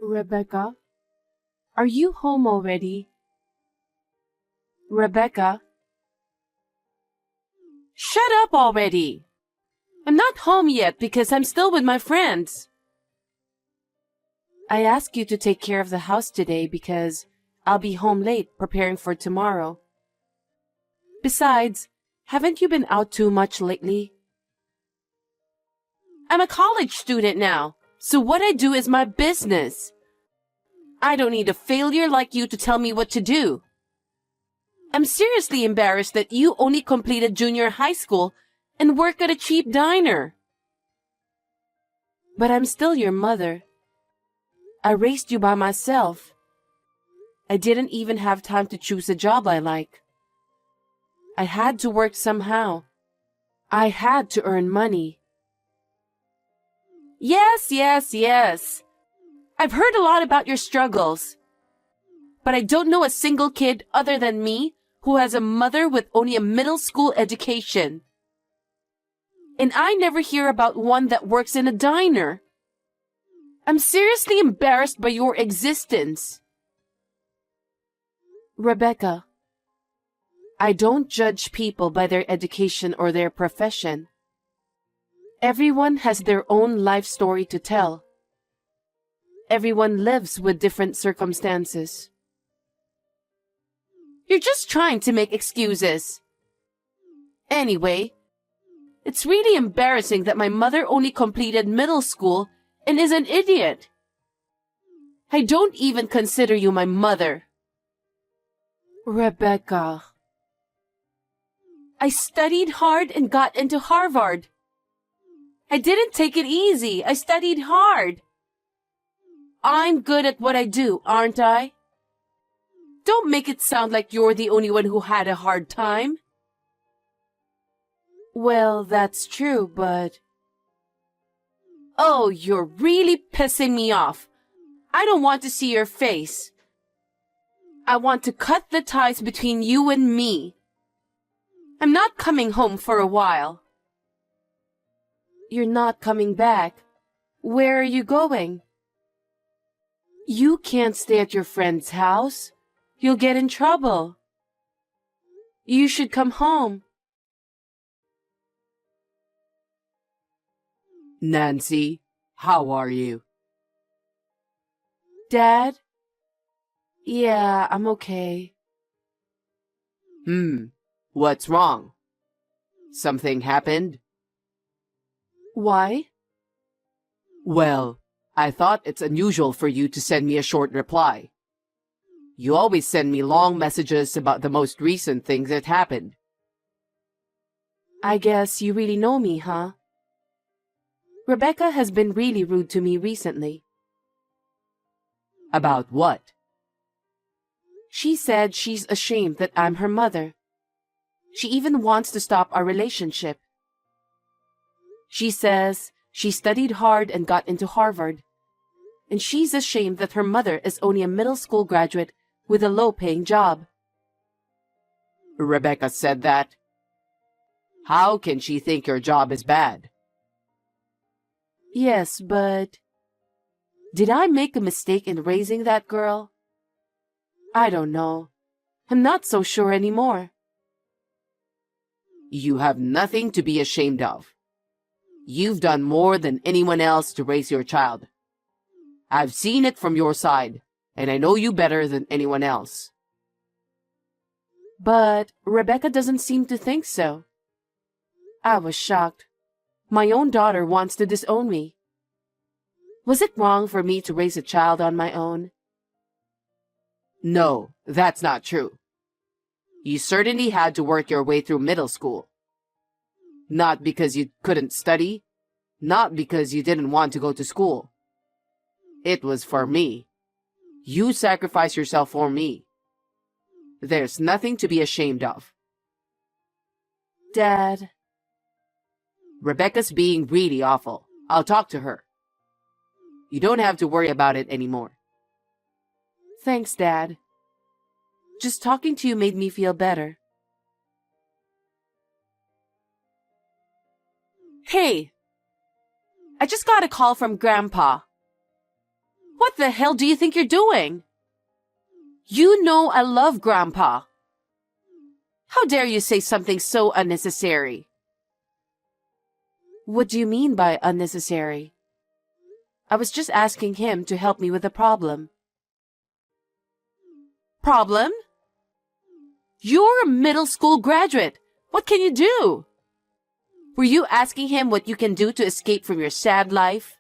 Rebecca, are you home already? Rebecca? Shut up already! I'm not home yet because I'm still with my friends. I asked you to take care of the house today because I'll be home late preparing for tomorrow. Besides, haven't you been out too much lately? I'm a college student now, so what I do is my business. I don't need a failure like you to tell me what to do. I'm seriously embarrassed that you only completed junior high school and work at a cheap diner. But I'm still your mother. I raised you by myself. I didn't even have time to choose a job I like. I had to work somehow. I had to earn money. Yes. I've heard a lot about your struggles. But I don't know a single kid other than me who has a mother with only a middle school education. And I never hear about one that works in a diner. I'm seriously embarrassed by your existence. Rebecca, I don't judge people by their education or their profession. Everyone has their own life story to tell. Everyone lives with different circumstances. You're just trying to make excuses. Anyway, it's really embarrassing that my mother only completed middle school and is an idiot. I don't even consider you my mother. Rebecca. I studied hard and got into Harvard. I didn't take it easy. I studied hard. I'm good at what I do, aren't I? Don't make it sound like you're the only one who had a hard time. Well, that's true, but... Oh, you're really pissing me off. I don't want to see your face. I want to cut the ties between you and me. I'm not coming home for a while. You're not coming back. Where are you going? You can't stay at your friend's house. You'll get in trouble. You should come home. Nancy, how are you? Dad? Yeah, I'm okay. What's wrong? Something happened? Why? Well, I thought it's unusual for you to send me a short reply. You always send me long messages about the most recent things that happened. I guess you really know me, huh? Rebecca has been really rude to me recently. About what? She said she's ashamed that I'm her mother. She even wants to stop our relationship. She says she studied hard and got into Harvard, and she's ashamed that her mother is only a middle school graduate with a low-paying job. Rebecca said that? How can she think your job is bad? Yes, but... Did I make a mistake in raising that girl? I don't know. I'm not so sure anymore. You have nothing to be ashamed of. You've done more than anyone else to raise your child. I've seen it from your side, and I know you better than anyone else. But Rebecca doesn't seem to think so. I was shocked. My own daughter wants to disown me. Was it wrong for me to raise a child on my own? No, that's not true. You certainly had to work your way through middle school. Not because you couldn't study, not because you didn't want to go to school. It was for me. You sacrificed yourself for me. There's nothing to be ashamed of. Dad. Rebecca's being really awful. I'll talk to her. You don't have to worry about it anymore. Thanks, Dad. Just talking to you made me feel better. Hey! I just got a call from Grandpa. What the hell do you think you're doing? You know I love Grandpa. How dare you say something so unnecessary? What do you mean by unnecessary? I was just asking him to help me with a problem. Problem? You're a middle school graduate. What can you do? Were you asking him what you can do to escape from your sad life?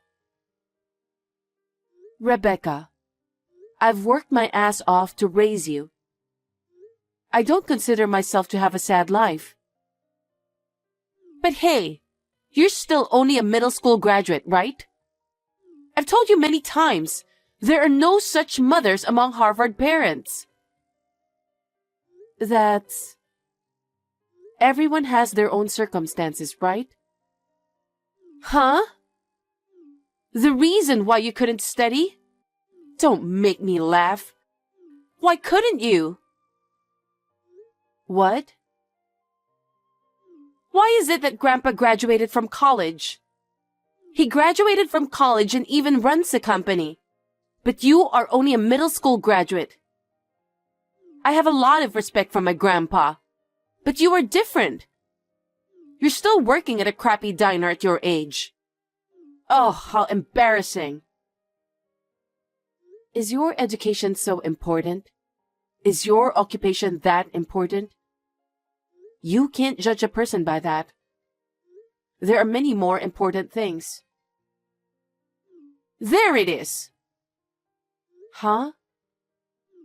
Rebecca, I've worked my ass off to raise you. I don't consider myself to have a sad life. But hey, you're still only a middle school graduate, right? I've told you many times, there are no such mothers among Harvard parents. That's... Everyone has their own circumstances, right? Huh? The reason why you couldn't study? Don't make me laugh. Why couldn't you? What? Why is it that Grandpa graduated from college? He graduated from college and even runs a company. But you are only a middle school graduate. I have a lot of respect for my grandpa. But you are different. You're still working at a crappy diner at your age. Oh, how embarrassing. Is your education so important? Is your occupation that important? You can't judge a person by that. There are many more important things. There it is. Huh?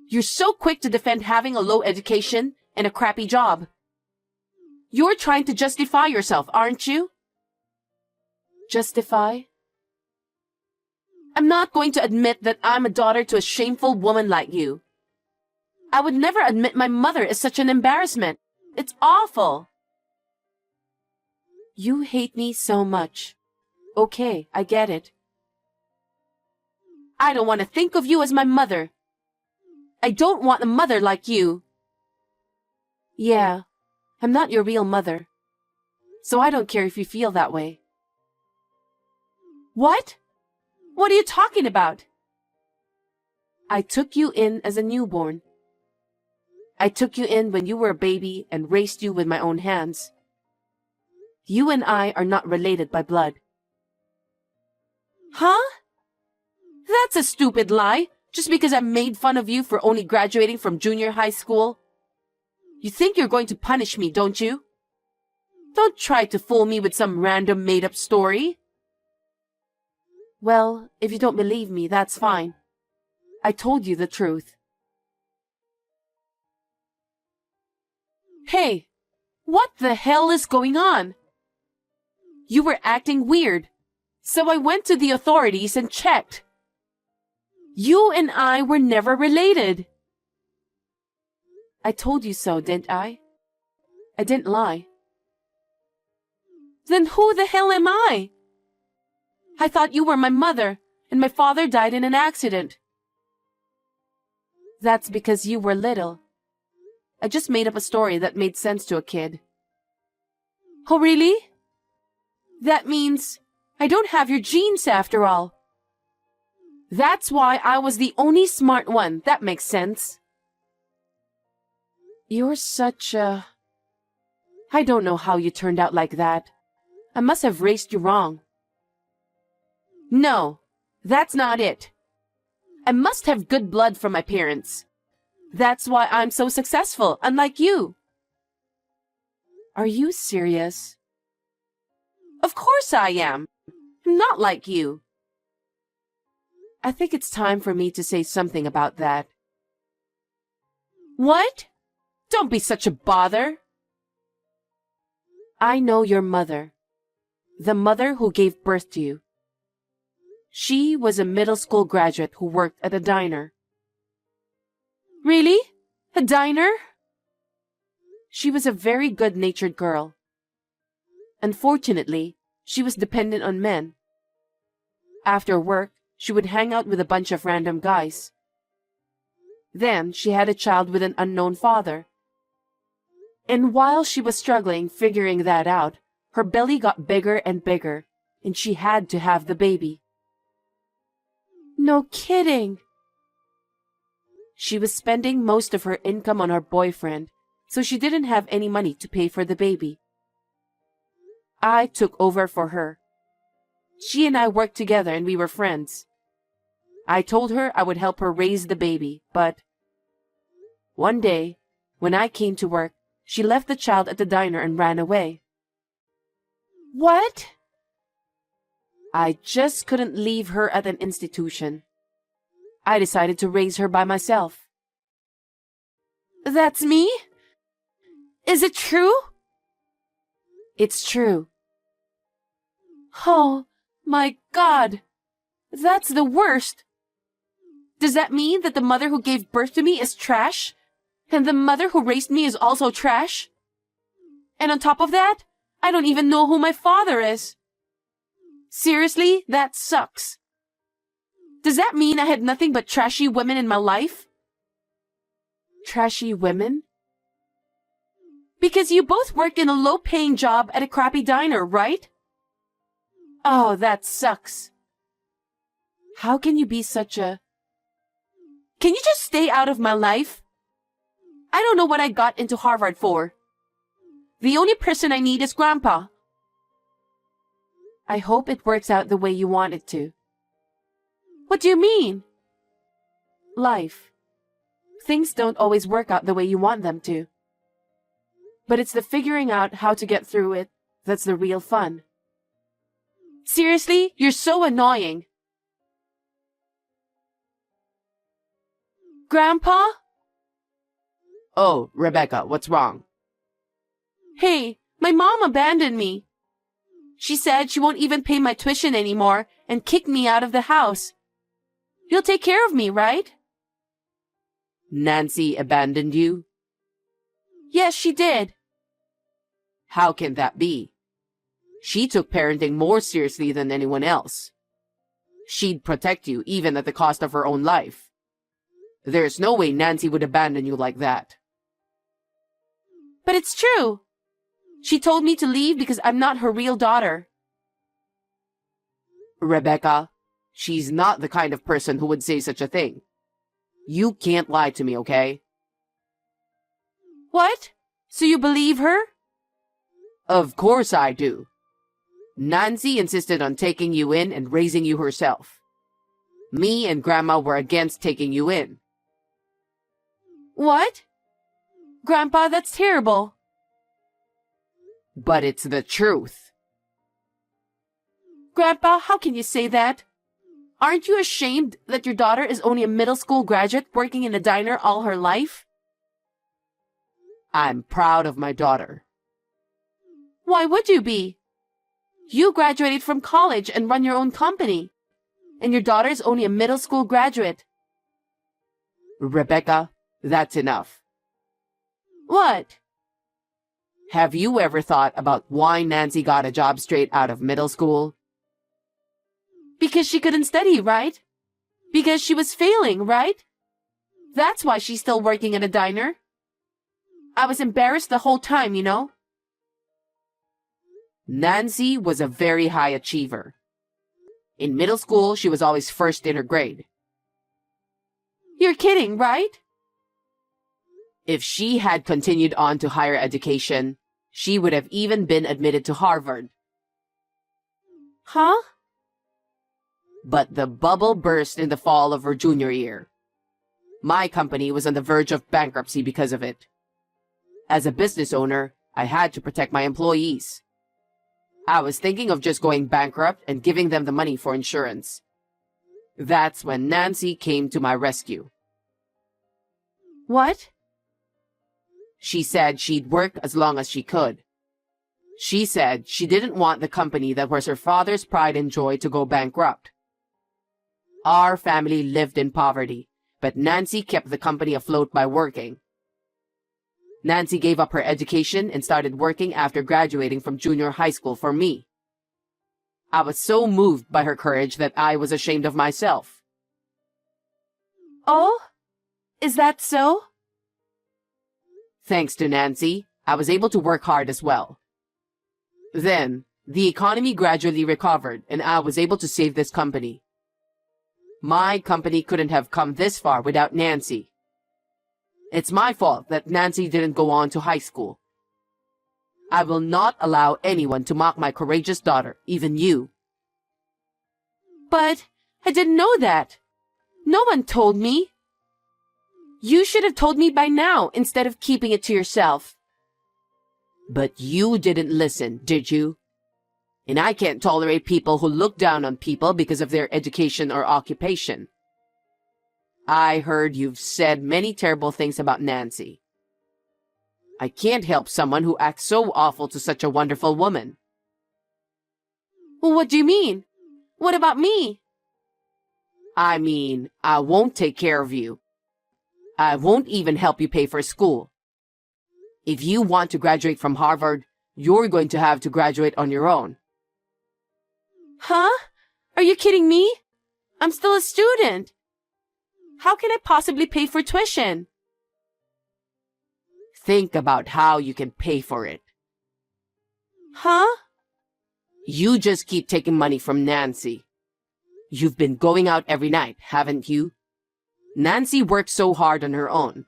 You're so quick to defend having a low education and a crappy job. You're trying to justify yourself, aren't you? Justify? I'm not going to admit that I'm a daughter to a shameful woman like you. I would never admit my mother is such an embarrassment. It's awful. You hate me so much. Okay, I get it. I don't want to think of you as my mother. I don't want a mother like you. Yeah, I'm not your real mother. So I don't care if you feel that way. What? What are you talking about? I took you in as a newborn. I took you in when you were a baby and raised you with my own hands. You and I are not related by blood. Huh? That's a stupid lie, just because I made fun of you for only graduating from junior high school. You think you're going to punish me, don't you? Don't try to fool me with some random made-up story. Well, if you don't believe me, that's fine. I told you the truth. Hey, what the hell is going on? You were acting weird, so I went to the authorities and checked. You and I were never related. I told you so, didn't I? I didn't lie. Then who the hell am I? I thought you were my mother, and my father died in an accident. That's because you were little. I just made up a story that made sense to a kid. Oh, really? That means I don't have your genes after all. That's why I was the only smart one. That makes sense. You're such a... I don't know how you turned out like that. I must have raised you wrong. No, that's not it. I must have good blood from my parents. That's why I'm so successful, unlike you. Are you serious? Of course I am. I'm not like you. I think it's time for me to say something about that. What? Don't be such a bother. I know your mother. The mother who gave birth to you. She was a middle school graduate who worked at a diner. Really? A diner? She was a very good-natured girl. Unfortunately, she was dependent on men. After work, she would hang out with a bunch of random guys. Then she had a child with an unknown father. And while she was struggling figuring that out, her belly got bigger and bigger, and she had to have the baby. No kidding. She was spending most of her income on her boyfriend, so she didn't have any money to pay for the baby. I took over for her. She and I worked together and we were friends. I told her I would help her raise the baby, but one day, when I came to work, she left the child at the diner and ran away. What? I just couldn't leave her at an institution. I decided to raise her by myself. That's me? Is it true? It's true. Oh, my God. That's the worst. Does that mean that the mother who gave birth to me is trash? And the mother who raised me is also trash? And on top of that, I don't even know who my father is. Seriously, that sucks. Does that mean I had nothing but trashy women in my life? Trashy women? Because you both worked in a low-paying job at a crappy diner, right? Oh, that sucks. How can you be such a... Can you just stay out of my life? I don't know what I got into Harvard for. The only person I need is Grandpa. I hope it works out the way you want it to. What do you mean? Life. Things don't always work out the way you want them to. But it's the figuring out how to get through it that's the real fun. Seriously, you're so annoying. Grandpa? Oh, Rebecca, what's wrong? Hey, my mom abandoned me. She said she won't even pay my tuition anymore and kicked me out of the house. You'll take care of me, right? Nancy abandoned you? Yes, she did. How can that be? She took parenting more seriously than anyone else. She'd protect you even at the cost of her own life. There's no way Nancy would abandon you like that. But it's true. She told me to leave because I'm not her real daughter. Rebecca, she's not the kind of person who would say such a thing. You can't lie to me, okay? What? So you believe her? Of course I do. Nancy insisted on taking you in and raising you herself. Me and Grandma were against taking you in. What? Grandpa, that's terrible. But it's the truth. Grandpa, how can you say that? Aren't you ashamed that your daughter is only a middle school graduate working in a diner all her life? I'm proud of my daughter. Why would you be? You graduated from college and run your own company. And your daughter is only a middle school graduate. Rebecca, that's enough. What? Have you ever thought about why Nancy got a job straight out of middle school? Because she couldn't study, right? Because she was failing, right? That's why she's still working at a diner. I was embarrassed the whole time, you know? Nancy was a very high achiever. In middle school, she was always first in her grade. You're kidding, right? If she had continued on to higher education, she would have even been admitted to Harvard. Huh? But the bubble burst in the fall of her junior year. My company was on the verge of bankruptcy because of it. As a business owner, I had to protect my employees. I was thinking of just going bankrupt and giving them the money for insurance. That's when Nancy came to my rescue. What? She said she'd work as long as she could. She said she didn't want the company that was her father's pride and joy to go bankrupt. Our family lived in poverty, but Nancy kept the company afloat by working. Nancy gave up her education and started working after graduating from junior high school for me. I was so moved by her courage that I was ashamed of myself. Oh? Is that so? Thanks to Nancy, I was able to work hard as well. Then, the economy gradually recovered and I was able to save this company. My company couldn't have come this far without Nancy. It's my fault that Nancy didn't go on to high school. I will not allow anyone to mock my courageous daughter, even you. But I didn't know that. No one told me. You should have told me by now instead of keeping it to yourself. But you didn't listen, did you? And I can't tolerate people who look down on people because of their education or occupation. I heard you've said many terrible things about Nancy. I can't help someone who acts so awful to such a wonderful woman. Well, what do you mean? What about me? I mean, I won't take care of you. I won't even help you pay for school. If you want to graduate from Harvard, you're going to have to graduate on your own. Huh? Are you kidding me? I'm still a student. How can I possibly pay for tuition? Think about how you can pay for it. Huh? You just keep taking money from Nancy. You've been going out every night, haven't you? Nancy worked so hard on her own.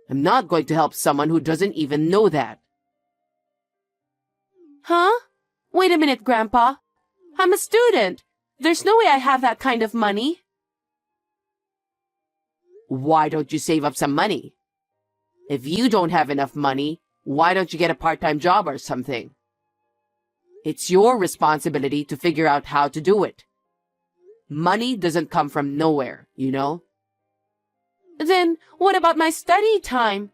I'm not going to help someone who doesn't even know that. Huh? Wait a minute, Grandpa. I'm a student. There's no way I have that kind of money. Why don't you save up some money? If you don't have enough money, why don't you get a part-time job or something? It's your responsibility to figure out how to do it. Money doesn't come from nowhere, you know? Then what about my study time?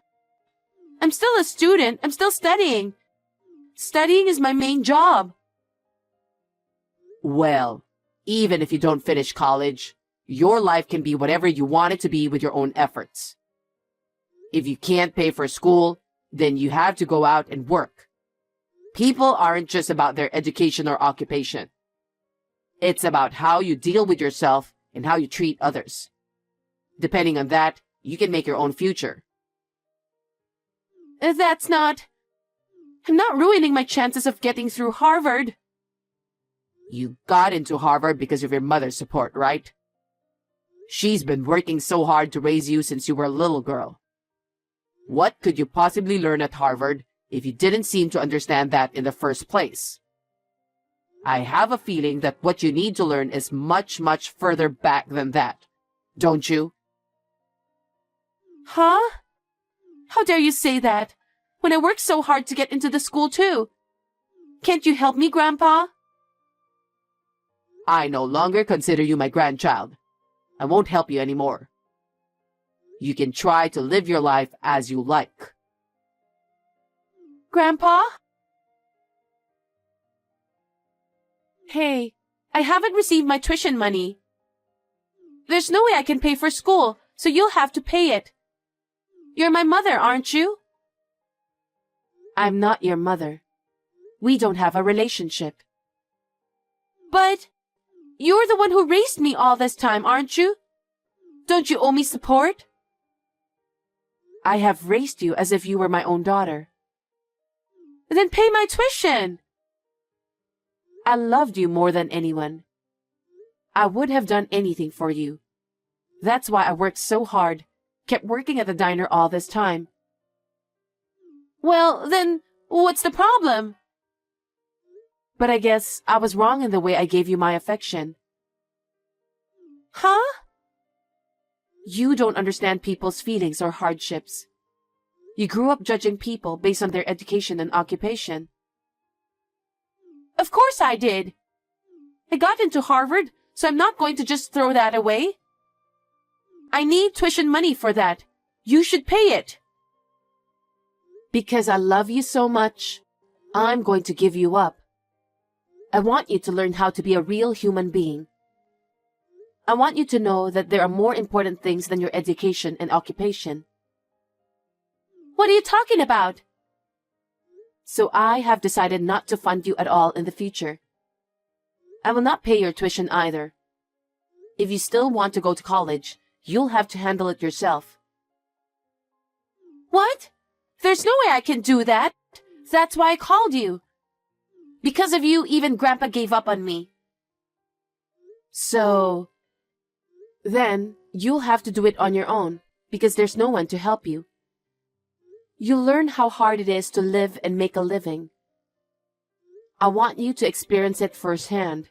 I'm still a student. I'm still studying. Studying is my main job. Well, even if you don't finish college, your life can be whatever you want it to be with your own efforts. If you can't pay for school, then you have to go out and work. People aren't just about their education or occupation. It's about how you deal with yourself and how you treat others. Depending on that, you can make your own future. I'm not ruining my chances of getting through Harvard. You got into Harvard because of your mother's support, right? She's been working so hard to raise you since you were a little girl. What could you possibly learn at Harvard if you didn't seem to understand that in the first place? I have a feeling that what you need to learn is much, much further back than that. Don't you? Huh? How dare you say that, when I worked so hard to get into the school too? Can't you help me, Grandpa? I no longer consider you my grandchild. I won't help you anymore. You can try to live your life as you like. Grandpa? Hey, I haven't received my tuition money. There's no way I can pay for school, so you'll have to pay it. You're my mother, aren't you? I'm not your mother. We don't have a relationship. But you're the one who raised me all this time, aren't you? Don't you owe me support? I have raised you as if you were my own daughter. Then pay my tuition. I loved you more than anyone. I would have done anything for you. That's why I worked so hard, kept working at the diner all this time. Well, then, what's the problem? But I guess I was wrong in the way I gave you my affection. Huh? You don't understand people's feelings or hardships. You grew up judging people based on their education and occupation. Of course I did. I got into Harvard, so I'm not going to just throw that away. I need tuition money for that. You should pay it. Because I love you so much, I'm going to give you up. I want you to learn how to be a real human being. I want you to know that there are more important things than your education and occupation. What are you talking about? So I have decided not to fund you at all in the future. I will not pay your tuition either. If you still want to go to college, you'll have to handle it yourself. What? There's no way I can do that. That's why I called you. Because of you, even Grandpa gave up on me. So, Then you'll have to do it on your own because there's no one to help you. You'll learn how hard it is to live and make a living. I want you to experience it firsthand.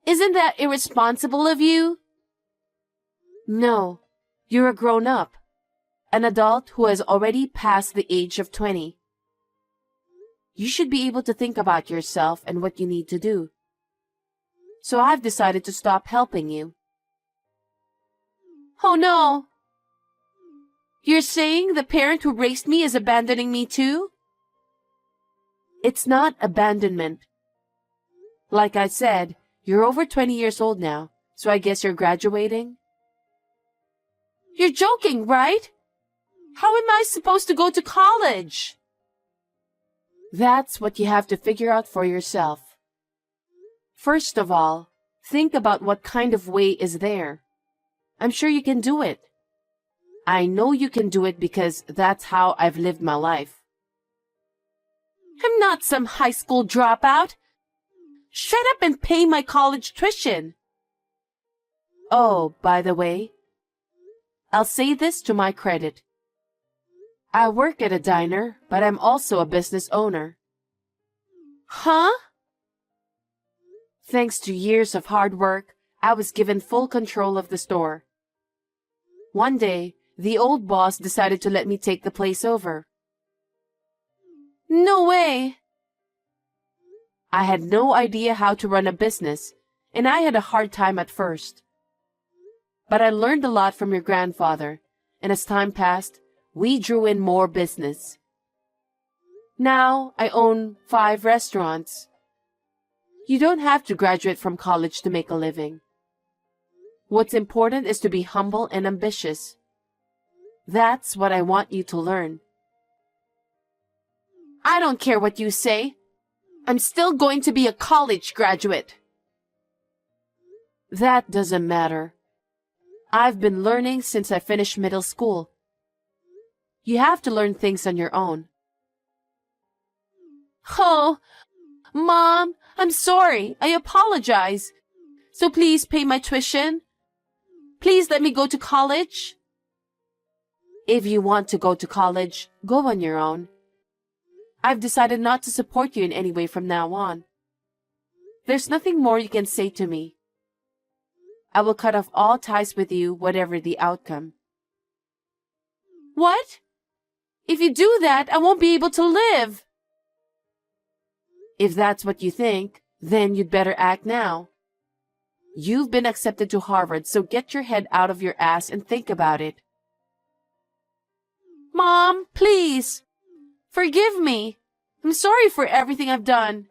Isn't that irresponsible of you? No, you're a grown-up, an adult who has already passed the age of 20. You should be able to think about yourself and what you need to do. So I've decided to stop helping you. Oh no! You're saying the parent who raised me is abandoning me too? It's not abandonment. Like I said, you're over 20 years old now, so I guess you're graduating? You're joking, right? How am I supposed to go to college? That's what you have to figure out for yourself. First of all, think about what kind of way is there. I'm sure you can do it. I know you can do it because that's how I've lived my life. I'm not some high school dropout. Shut up and pay my college tuition. Oh, by the way, I'll say this to my credit. I work at a diner, but I'm also a business owner. Huh? Thanks to years of hard work, I was given full control of the store. One day, the old boss decided to let me take the place over. No way! I had no idea how to run a business, and I had a hard time at first. But I learned a lot from your grandfather, and as time passed, we drew in more business. Now, I own 5 restaurants. You don't have to graduate from college to make a living. What's important is to be humble and ambitious. That's what I want you to learn. I don't care what you say. I'm still going to be a college graduate. That doesn't matter. I've been learning since I finished middle school. You have to learn things on your own. Oh, Mom, I'm sorry. I apologize. So please pay my tuition. Please let me go to college. If you want to go to college, go on your own. I've decided not to support you in any way from now on. There's nothing more you can say to me. I will cut off all ties with you, whatever the outcome. What? If you do that, I won't be able to live. If that's what you think, then you'd better act now. You've been accepted to Harvard, so get your head out of your ass and think about it. Mom, please. Forgive me. I'm sorry for everything I've done.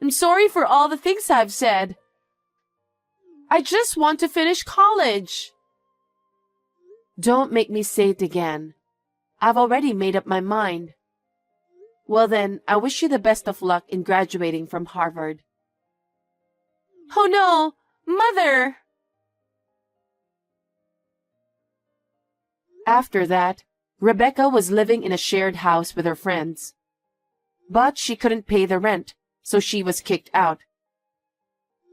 I'm sorry for all the things I've said. I just want to finish college. Don't make me say it again. I've already made up my mind. Well then, I wish you the best of luck in graduating from Harvard. Oh no, Mother! After that, Rebecca was living in a shared house with her friends. But she couldn't pay the rent, so she was kicked out.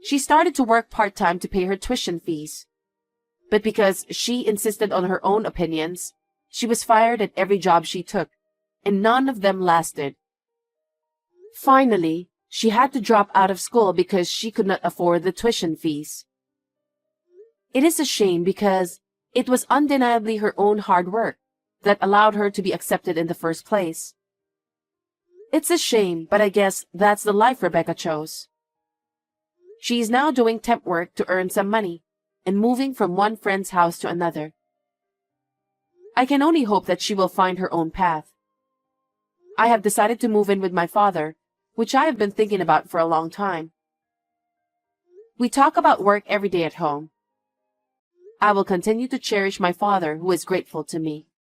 She started to work part-time to pay her tuition fees. But because she insisted on her own opinions, she was fired at every job she took, and none of them lasted. Finally, she had to drop out of school because she could not afford the tuition fees. It is a shame because it was undeniably her own hard work that allowed her to be accepted in the first place. It's a shame, but I guess that's the life Rebecca chose. She is now doing temp work to earn some money and moving from one friend's house to another. I can only hope that she will find her own path. I have decided to move in with my father, which I have been thinking about for a long time. We talk about work every day at home. I will continue to cherish my father, who is grateful to me.